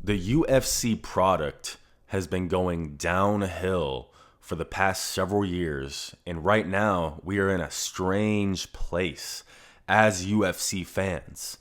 The UFC product has been going downhill for the past several years, and right now we are in a strange place as UFC fans.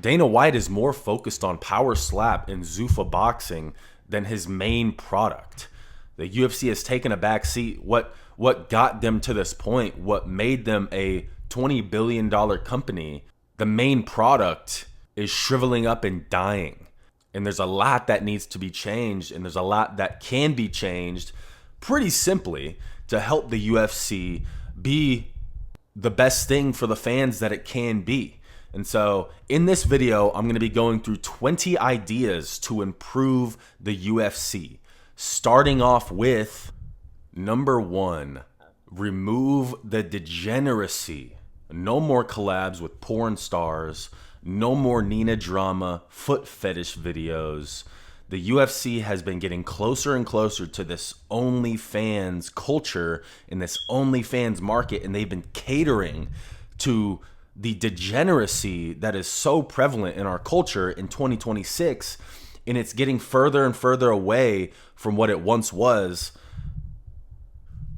Dana White is more focused on power slap and Zuffa boxing than his main product. The UFC has taken a back seat. What got them to this point, what made them a $20 billion company, the main product is shriveling up and dying. And there's a lot that needs to be changed, and there's a lot that can be changed pretty simply to help the UFC be the best thing for the fans that it can be. And so in this video, I'm going to be going through 20 ideas to improve the UFC. Starting off with number 1, remove the degeneracy. No more collabs with porn stars. No more Nina drama, foot fetish videos. The UFC has been getting closer and closer to this OnlyFans culture and this OnlyFans market, and they've been catering to the degeneracy that is so prevalent in our culture in 2026, and it's getting further and further away from what it once was,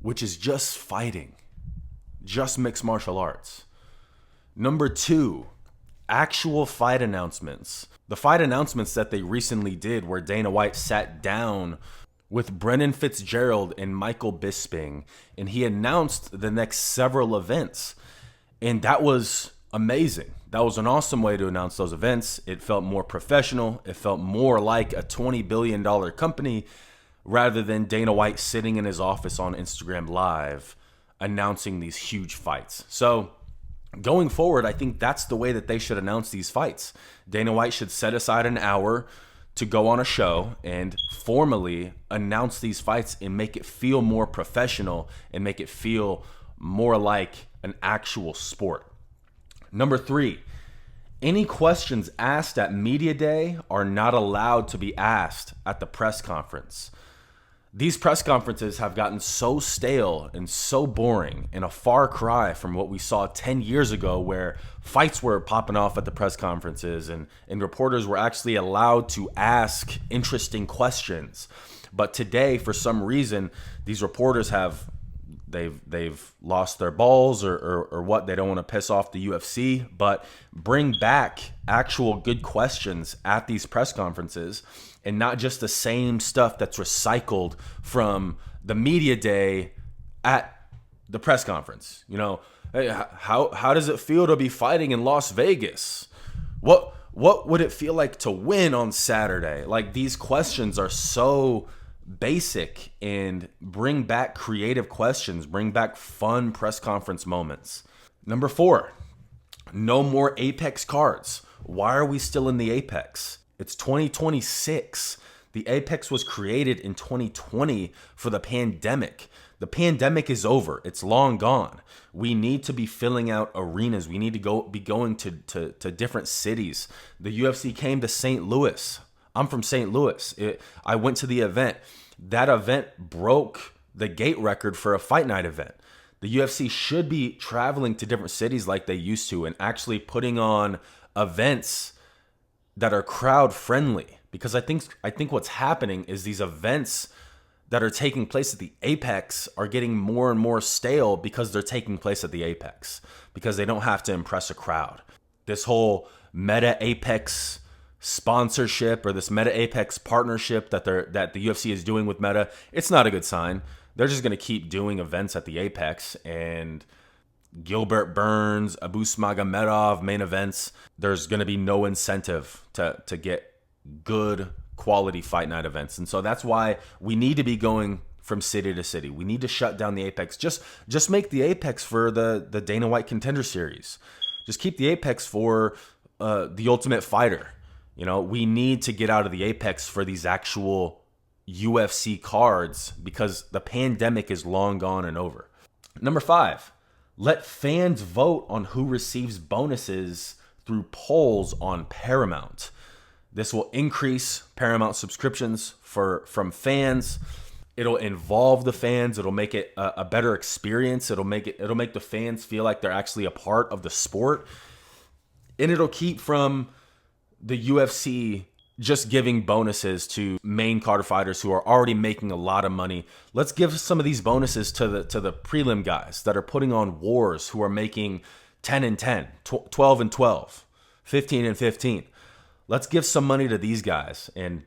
which is just fighting, just mixed martial arts. Number 2, actual fight announcements. The fight announcements that they recently did, where Dana White sat down with Brennan Fitzgerald and Michael Bisping, and he announced the next several events. And that was amazing. That was an awesome way to announce those events. It felt more professional. It felt more like a $20 billion company rather than Dana White sitting in his office on Instagram Live announcing these huge fights. So going forward, I think that's the way that they should announce these fights. Dana White should set aside an hour to go on a show and formally announce these fights and make it feel more professional and make it feel more like an actual sport. Number 3, any questions asked at media day are not allowed to be asked at the press conference. These press conferences have gotten so stale and so boring, and a far cry from what we saw 10 years ago, where fights were popping off at the press conferences and reporters were actually allowed to ask interesting questions. But today, for some reason, these reporters they've lost their balls or what. They don't want to piss off the UFC, but bring back actual good questions at these press conferences, and not just the same stuff that's recycled from the media day at the press conference. You know, hey, how does it feel to be fighting in Las Vegas? What would it feel like to win on Saturday? Like, these questions are so basic, and bring back creative questions, bring back fun press conference moments. Number 4, no more Apex cards. Why are we still in the Apex? It's 2026. The Apex was created in 2020 for the pandemic. The pandemic is over. It's long gone. We need to be filling out arenas. We need to be going to different cities. The UFC came to St. Louis. I'm from St. Louis. I went to the event. That event broke the gate record for a fight night event. The UFC should be traveling to different cities like they used to, and actually putting on events that are crowd friendly. Because I think what's happening is these events that are taking place at the Apex are getting more and more stale because they're taking place at the Apex, because they don't have to impress a crowd. This whole Meta Apex sponsorship, or this Meta Apex partnership that the UFC is doing with Meta, it's not a good sign. They're just going to keep doing events at the Apex, and Gilbert Burns, Abu Smagomedov main events. There's going to be no incentive to get good quality fight night events. And so that's why we need to be going from city to city. We need to shut down the Apex. Just make the Apex for the Dana White Contender Series. Just keep the Apex for the Ultimate Fighter. You know, we need to get out of the Apex for these actual UFC cards, because the pandemic is long gone and over. Number 5, let fans vote on who receives bonuses through polls on Paramount. This will increase Paramount subscriptions from fans. It'll involve the fans. It'll make it a better experience. It'll make the fans feel like they're actually a part of the sport, and it'll keep from the UFC just giving bonuses to main card fighters who are already making a lot of money. Let's give some of these bonuses to the prelim guys that are putting on wars, who are making 10 and 10, 12 and 12, 15 and 15. Let's give some money to these guys, and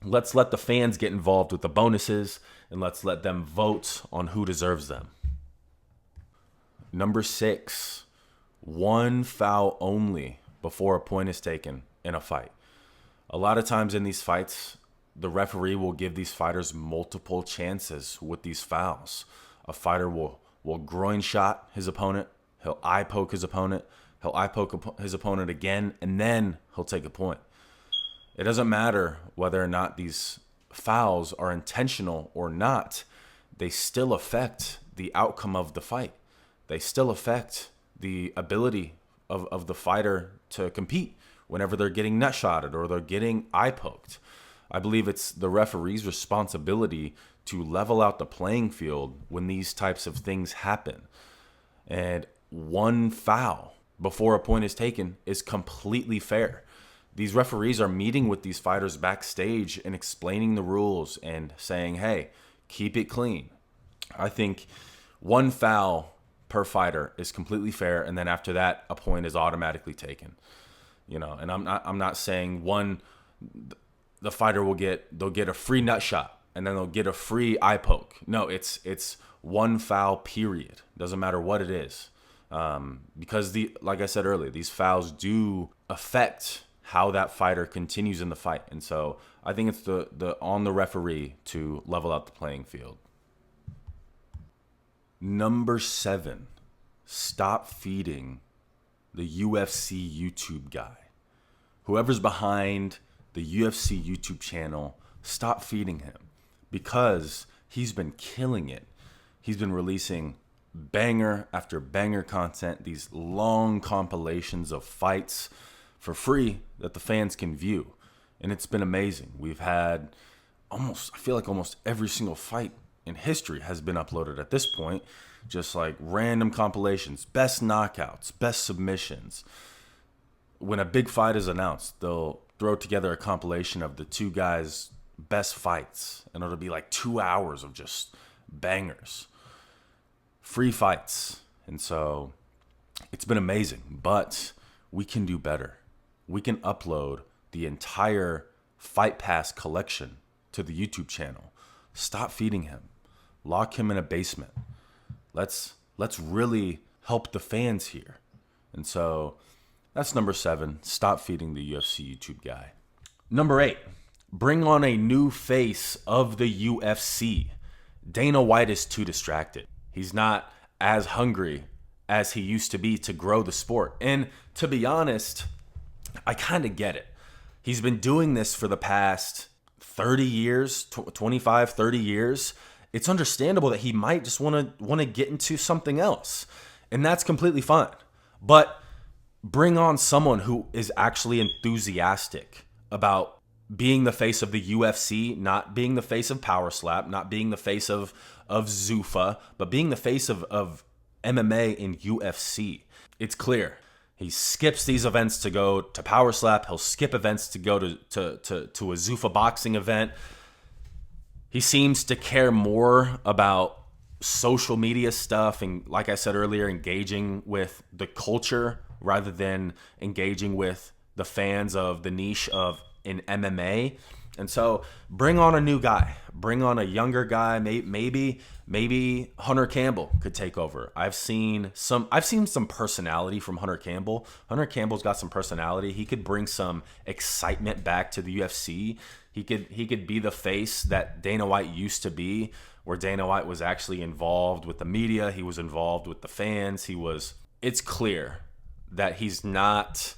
let's let the fans get involved with the bonuses, and let's let them vote on who deserves them. Number 6, 1 foul only before a point is taken in a fight. A lot of times in these fights, the referee will give these fighters multiple chances with these fouls. A fighter will groin shot his opponent. He'll eye poke his opponent. He'll eye poke his opponent again, and then he'll take a point. It doesn't matter whether or not these fouls are intentional or not. They still affect the outcome of the fight. They still affect the ability of the fighter to compete whenever they're getting nutshotted or they're getting eye poked. I believe it's the referee's responsibility to level out the playing field when these types of things happen. And 1 foul before a point is taken is completely fair. These referees are meeting with these fighters backstage and explaining the rules and saying, hey, keep it clean. I think 1 foul per fighter is completely fair, and then after that, a point is automatically taken. And I'm not saying the fighter they'll get a free nut shot and then they'll get a free eye poke. No, it's 1 foul period. Doesn't matter what it is, because like I said earlier, these fouls do affect how that fighter continues in the fight, and so I think it's on the referee to level out the playing field. Number 7, stop feeding the UFC YouTube guy. Whoever's behind the UFC YouTube channel, stop feeding him, because he's been killing it. He's been releasing banger after banger content, these long compilations of fights for free that the fans can view. And it's been amazing. We've had I feel like almost every single fight in history has been uploaded at this point. Just like random compilations, best knockouts, best submissions. When a big fight is announced, they'll throw together a compilation of the 2 guys' best fights, and it'll be like 2 hours of just bangers, free fights. And so it's been amazing, but we can do better. We can upload the entire Fight Pass collection to the YouTube channel. Stop feeding him. Lock him in a basement. Let's really help the fans here. And so that's number 7. Stop feeding the UFC YouTube guy. Number 8, bring on a new face of the UFC. Dana White is too distracted. He's not as hungry as he used to be to grow the sport. And to be honest, I kind of get it. He's been doing this for the past 30 years, 25, 30 years. It's understandable that he might just want to get into something else. And that's completely fine. But bring on someone who is actually enthusiastic about being the face of the UFC, not being the face of Power Slap, not being the face of Zuffa, but being the face of MMA in UFC. It's clear. He skips these events to go to Power Slap. He'll skip events to go to a Zuffa boxing event. He seems to care more about social media stuff and, like I said earlier, engaging with the culture rather than engaging with the fans of the niche of in MMA. And so bring on a new guy. Bring on a younger guy. Maybe Hunter Campbell could take over. I've seen some personality from Hunter Campbell. Hunter Campbell's got some personality. He could bring some excitement back to the UFC. He could be the face that Dana White used to be, where Dana White was actually involved with the media. He was involved with the fans. It's clear that he's not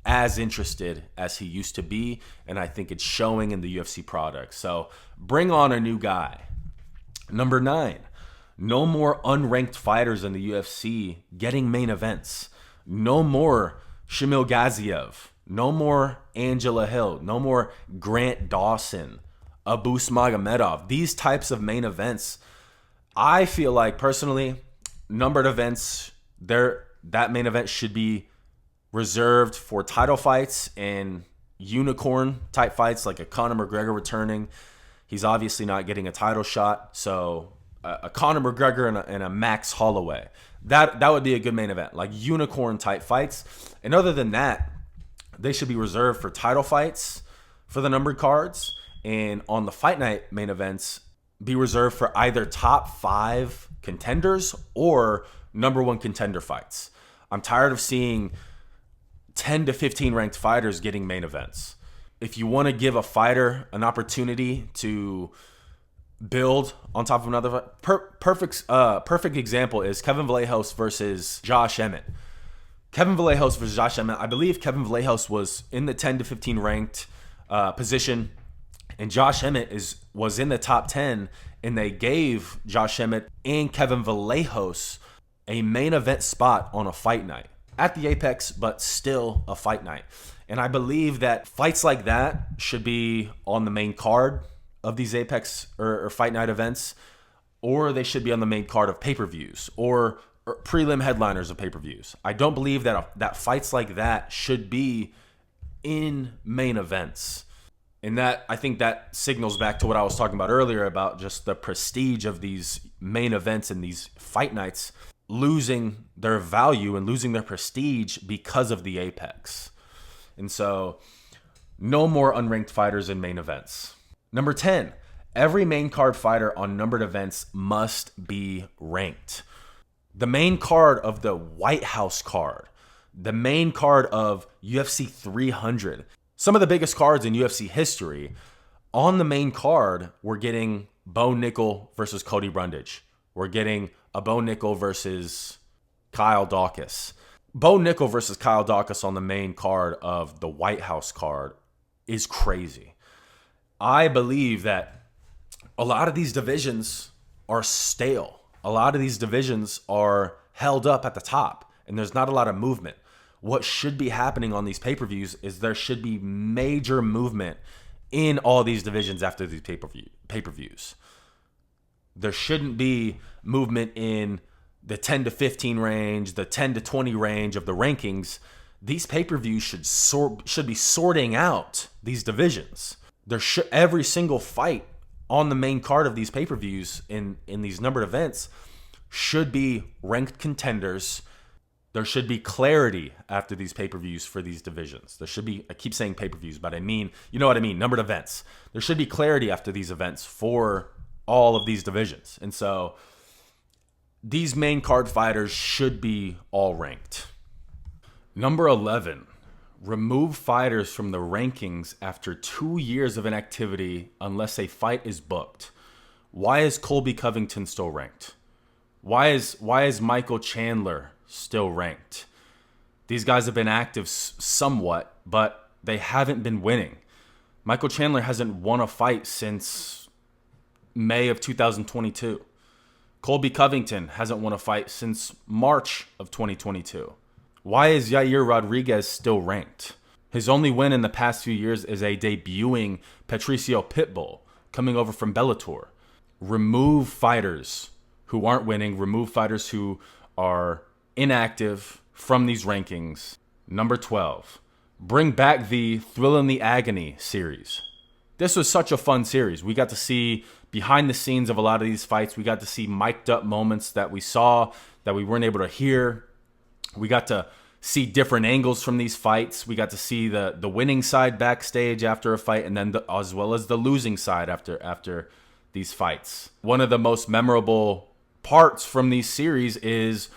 as interested as he used to be, and I think it's showing in the UFC product. So bring on a new guy. Number 9, no more unranked fighters in the UFC getting main events. No more Shamil Gaziev. No more Angela Hill. No more Grant Dawson, Abus Magomedov. These types of main events, I feel like personally, numbered events, that main event should be reserved for title fights and unicorn type fights, like a Conor McGregor returning. He's obviously not getting a title shot, so a Conor McGregor and a Max Holloway, that would be a good main event, like unicorn type fights. And other than that, they should be reserved for title fights for the numbered cards, and on the fight night main events, be reserved for either top 5 contenders or number 1 contender fights. I'm tired of seeing 10 to 15 ranked fighters getting main events. If you want to give a fighter an opportunity to build on top of another, perfect example is Kevin Vallejos versus Josh Emmett. Kevin Vallejos versus Josh Emmett. I believe Kevin Vallejos was in the 10 to 15 ranked position, and Josh Emmett was in the top 10, and they gave Josh Emmett and Kevin Vallejos a main event spot on a fight night at the Apex, but still a fight night. And I believe that fights like that should be on the main card of these Apex or fight night events, or they should be on the main card of pay-per-views or prelim headliners of pay-per-views. I don't believe that fights like that should be in main events. And that, I think that signals back to what I was talking about earlier about just the prestige of these main events and these fight nights losing their value and losing their prestige because of the Apex. And so, no more unranked fighters in main events. Number 10, every main card fighter on numbered events must be ranked. The main card of the White House card, the main card of UFC 300, some of the biggest cards in UFC history, on the main card, we're getting Bo Nickel versus Cody Brundage. We're getting a Bo Nickel versus Kyle Dawkins. Bo Nickel versus Kyle Dawkins on the main card of the White House card is crazy. I believe that a lot of these divisions are stale. A lot of these divisions are held up at the top, and there's not a lot of movement. What should be happening on these pay-per-views is there should be major movement in all these divisions after these pay-per-views. There shouldn't be movement in the 10 to 15 range, the 10 to 20 range of the rankings. These pay-per-views should be sorting out these divisions. Every single fight on the main card of these pay-per-views in these numbered events should be ranked contenders. There should be clarity after these pay-per-views for these divisions. There should be, I keep saying pay-per-views, but I mean, you know what I mean, numbered events. There should be clarity after these events for all of these divisions. And so these main card fighters should be all ranked. Number 11, remove fighters from the rankings after 2 years of inactivity unless a fight is booked. Why is Colby Covington still ranked? Why is Michael Chandler still ranked? These guys have been active somewhat, but they haven't been winning. Michael Chandler hasn't won a fight since May of 2022. Colby Covington hasn't won a fight since March of 2022. Why is Yair Rodriguez still ranked? His only win in the past few years is a debuting Patricio Pitbull coming over from Bellator. Remove fighters who aren't winning. Remove fighters who are inactive from these rankings. Number 12, bring back the Thrill in the Agony series. This was such a fun series. We got to see behind the scenes of a lot of these fights. We got to see mic'd up moments that we saw that we weren't able to hear. We got to see different angles from these fights. We got to see the winning side backstage after a fight, and then as well as the losing side after these fights. One of the most memorable parts from these series is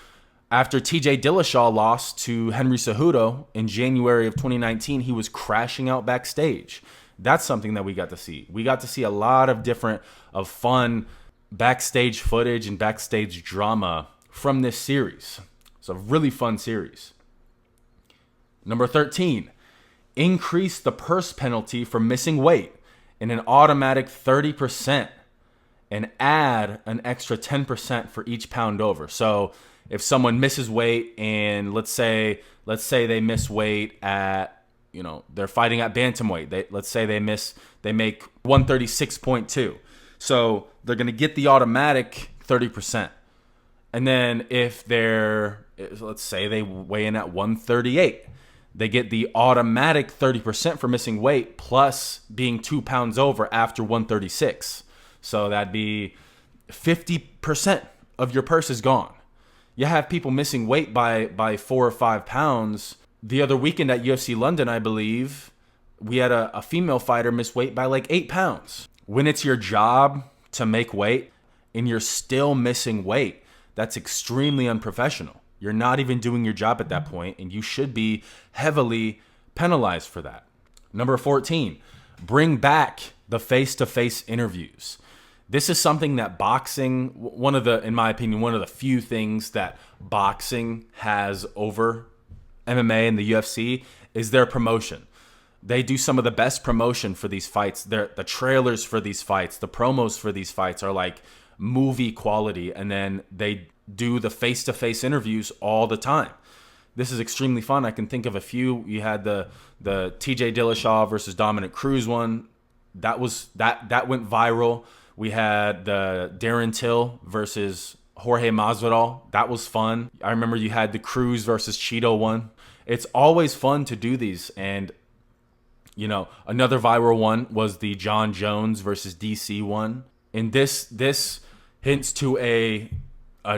after TJ Dillashaw lost to Henry Cejudo in January of 2019, he was crashing out backstage. That's something that we got to see. We got to see a lot of fun backstage footage and backstage drama from this series. It's a really fun series. Number 13, increase the purse penalty for missing weight in an automatic 30% and add an extra 10% for each pound over. So if someone misses weight and let's say they miss weight at, they're fighting at bantamweight. Let's say they make 136.2. So they're going to get the automatic 30%. And then if let's say they weigh in at 138, they get the automatic 30% for missing weight plus being 2 pounds over after 136. So that'd be 50% of your purse is gone. You have people missing weight by 4 or 5 pounds. The other weekend at UFC London, I believe, we had a female fighter miss weight by like 8 pounds. When it's your job to make weight and you're still missing weight, that's extremely unprofessional. You're not even doing your job at that point, and you should be heavily penalized for that. Number 14, bring back the face-to-face interviews. This is something that boxing, in my opinion, one of the few things that boxing has over MMA and the UFC is their promotion. They do some of the best promotion for these fights. The trailers for these fights, the promos for these fights are like movie quality, and then they do the face-to-face interviews all the time. This is extremely fun. I can think of a few. You had the TJ Dillashaw versus Dominic Cruz one. That went viral. We had the Darren Till versus Jorge Masvidal. That was fun. I remember you had the Cruz versus Cheeto one. It's always fun to do these. And, another viral one was the John Jones versus DC one. And this hints to a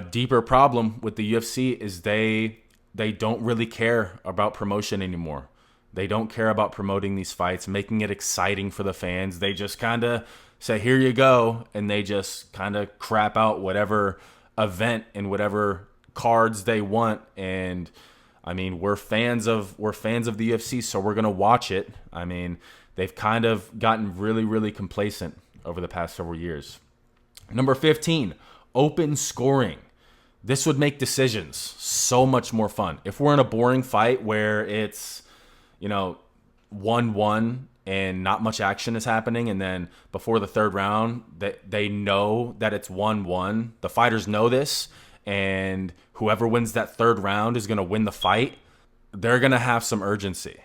deeper problem with the UFC is they don't really care about promotion anymore. They don't care about promoting these fights, making it exciting for the fans. They just kind of say, here you go, and they just kind of crap out whatever event and whatever cards they want. And I mean, we're fans of the UFC, so we're gonna watch it. I mean, they've kind of gotten really, really complacent over the past several years. Number 15, open scoring. This would make decisions so much more fun. If we're in a boring fight where it's, 1-1 and not much action is happening, and then before the third round, they know that it's 1-1. The fighters know this, and whoever wins that third round is going to win the fight. They're going to have some urgency.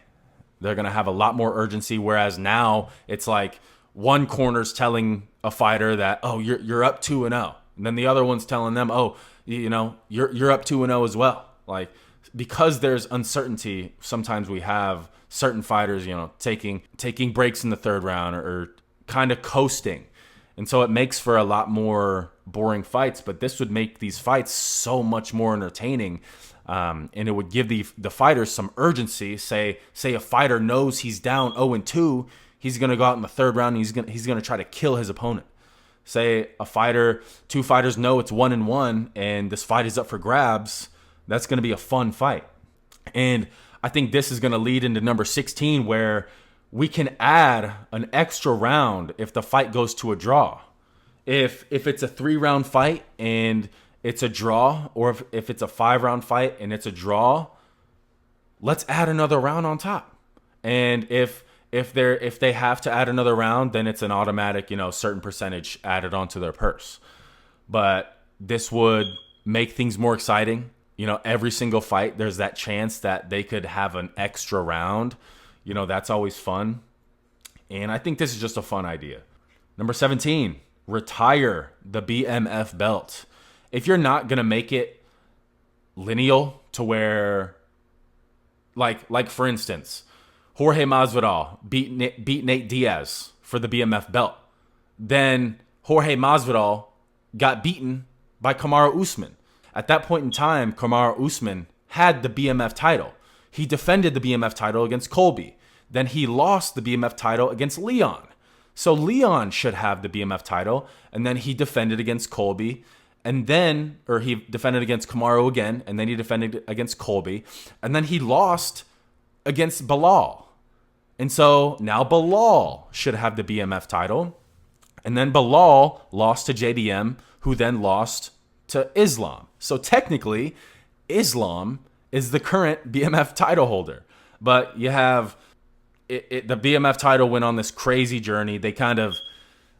They're going to have a lot more urgency, whereas now it's like one corner's telling a fighter that, oh, you're up 2-0. And then the other one's telling them, oh, you're up 2-0 as well. Like, because there's uncertainty, sometimes we have certain fighters, taking breaks in the third round or kind of coasting. And so it makes for a lot more boring fights, but this would make these fights so much more entertaining. And it would give the fighters some urgency. Say a fighter knows he's down 0-2, he's going to go out in the third round and he's going to try to kill his opponent. Say two fighters know it's 1-1 and this fight is up for grabs. That's going to be a fun fight. And I think this is going to lead into number 16, where we can add an extra round if the fight goes to a draw. If it's a 3-round fight and it's a draw, or if it's a 5-round fight and it's a draw, let's add another round on top. And if they have to add another round, then it's an automatic, certain percentage added onto their purse. But this would make things more exciting. Every single fight, there's that chance that they could have an extra round. That's always fun. And I think this is just a fun idea. Number 17, retire the BMF belt. If you're not going to make it lineal to where, like for instance, Jorge Masvidal beat Nate Diaz for the BMF belt. Then Jorge Masvidal got beaten by Kamaru Usman. At that point in time, Kamaru Usman had the BMF title. He defended the BMF title against Colby. Then he lost the BMF title against Leon. So Leon should have the BMF title, and then he defended against Colby, or he defended against Kamaru again, and then he defended against Colby, and then he lost against Bilal. And so now Bilal should have the BMF title, and then Bilal lost to JDM, who then lost to Islam. So technically, Islam is the current BMF title holder. But you have the BMF title went on this crazy journey. They kind of,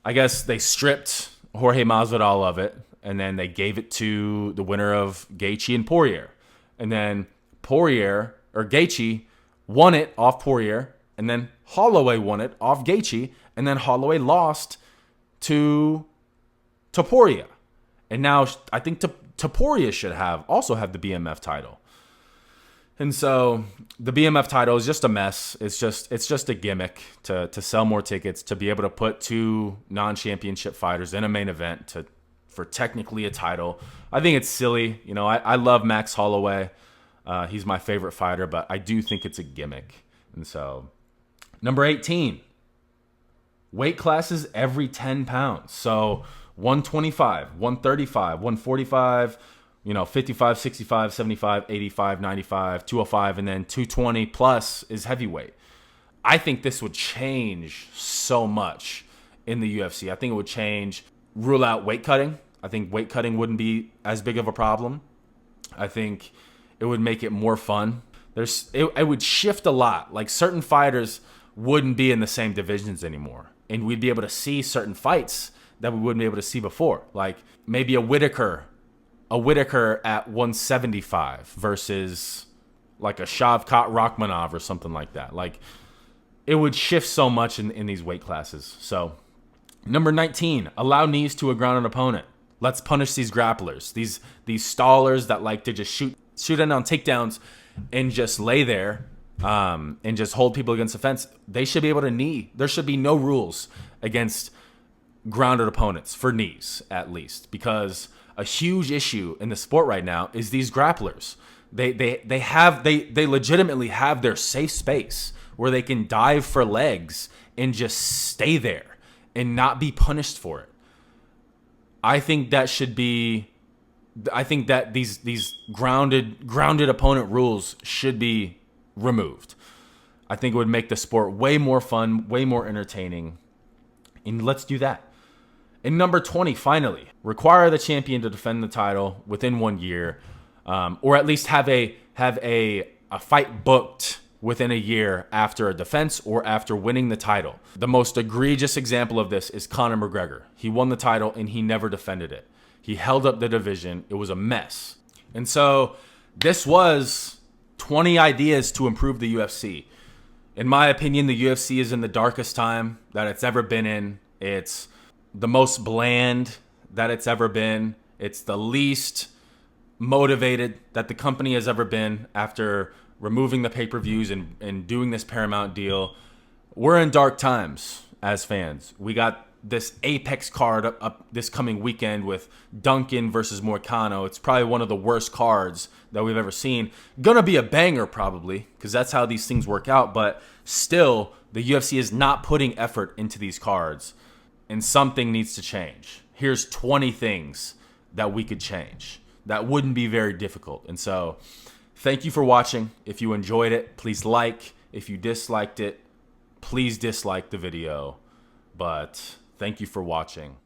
I guess they stripped Jorge Masvidal of it, and then they gave it to the winner of Gaethje and Poirier. And then Gaethje won it off Poirier, and then Holloway won it off Gaethje, and then Holloway lost to Poirier. And now I think Topuria should also have the BMF title. And so the BMF title is just a mess. It's just a gimmick to sell more tickets, to be able to put two non-championship fighters in a main event for technically a title. I think it's silly. You know, I love Max Holloway. He's my favorite fighter, but I do think it's a gimmick. And so number 18, weight classes every 10 pounds. So 125, 135, 145, 55, 65, 75, 85, 95, 205, and then 220 plus is heavyweight. I think this would change so much in the UFC. I think it would rule out weight cutting. I think weight cutting wouldn't be as big of a problem. I think it would make it more fun. It would shift a lot. Like, certain fighters wouldn't be in the same divisions anymore, and we'd be able to see certain fights that we wouldn't be able to see before. Like maybe a Whitaker at 175 versus like a Shavkat Rakhmonov or something like that. Like, it would shift so much in these weight classes. So number 19, allow knees to a grounded opponent. Let's punish these grapplers, these stallers that like to just shoot in on takedowns and just lay there and just hold people against the fence. They should be able to knee. There should be no rules against grounded opponents for knees, at least, because a huge issue in the sport right now is these grapplers. They legitimately have their safe space where they can dive for legs and just stay there and not be punished for it. I think that these grounded opponent rules should be removed. I think it would make the sport way more fun, way more entertaining. And let's do that. And number 20, finally, require the champion to defend the title within 1 year, or at least have a fight booked within a year after a defense or after winning the title. The most egregious example of this is Conor McGregor. He won the title and he never defended it. He held up the division. It was a mess. And so this was 20 ideas to improve the UFC. In my opinion, the UFC is in the darkest time that it's ever been in. It's the most bland that it's ever been. It's the least motivated that the company has ever been after removing the pay-per-views and doing this Paramount deal. We're in dark times as fans. We got this Apex card up this coming weekend with Duncan versus Moicano. It's probably one of the worst cards that we've ever seen. Gonna be a banger probably, because that's how these things work out. But still, the UFC is not putting effort into these cards, and something needs to change. Here's 20 things that we could change. That wouldn't be very difficult. And so, thank you for watching. If you enjoyed it, please like. If you disliked it, please dislike the video. But thank you for watching.